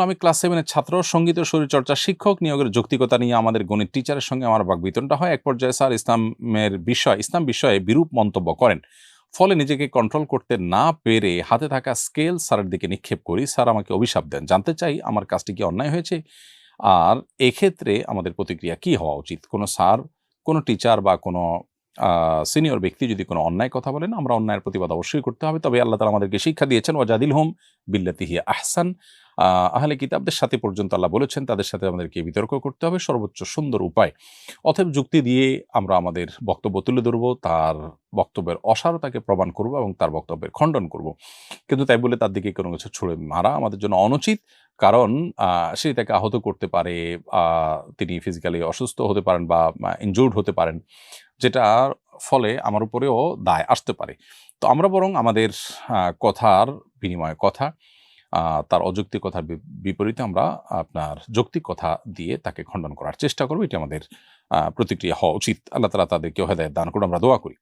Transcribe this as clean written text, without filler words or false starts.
আমি ক্লাস 7 এর ছাত্র, সঙ্গীত ও শরীরচর্চা শিক্ষক নিয়োগের যৌক্তিকতা নিয়ে আমাদের গণিত টিচারের সঙ্গে আমার বাকবিতণ্ডা হয়। এক পর্যায়ে স্যার ইসলাম বিষয়ে বিরূপ মন্তব্য করেন। ফলে নিজেকে কন্ট্রোল করতে না পেরে হাতে থাকা স্কেল স্যারের দিকে নিক্ষেপ করি। স্যার আমাকে অভিশাপ দেন। জানতে চাই আমার কাজটি কি অন্যায় হয়েছে? আর এক্ষেত্রে আমাদের প্রতিক্রিয়া কি হওয়া উচিত? কোনো স্যার, কোনো টিচার বা কোনো সিনিয়র ব্যক্তি যদি কোনো অন্যায় কথা বলেন, আমরা অন্যায়ের প্রতিবাদ অবশ্যই করতে হবে। তবে আল্লাহ তাআলা আমাদেরকে শিক্ষা দিয়েছেন, ওয়াজাদিলহুম বিল্লাতি হিয়া আহসান। আহলে কিতাবদের সাথে পর্যন্ত আল্লাহ বলেছেন তাদের সাথে আমাদেরকে বিতর্ক করতে হবে সর্বোচ্চ সুন্দর উপায়। অতএব যুক্তি দিয়ে আমরা আমাদের বক্তব্য তুলে ধরব, তার বক্তব্যের অসারতাকে প্রমাণ করব এবং তার বক্তব্যের খণ্ডন করব। কিন্তু তাই বলে তার দিকে কোনো কিছু ছুঁড়ে মারা আমাদের জন্য অনুচিত। কারণ সে তাকে আহত করতে পারে, তিনি ফিজিক্যালি অসুস্থ হতে পারেন বা ইনজুরড হতে পারেন, যেটার ফলে আমার উপরেও দায় আসতে পারে। তো আমরা বরং আমাদের কথার বিনিময়ে কথা, তার অযৌক্তিক কথার বিপরীতে আমরা আপনার যৌক্তিক কথা দিয়ে তাকে খণ্ডন করার চেষ্টা করব। এটি আমাদের প্রতিক্রিয়া হওয়া উচিত। আল্লাহ তাআলা তাদেরকে হেদায়েত দান করুন, আমরা দোয়া করি।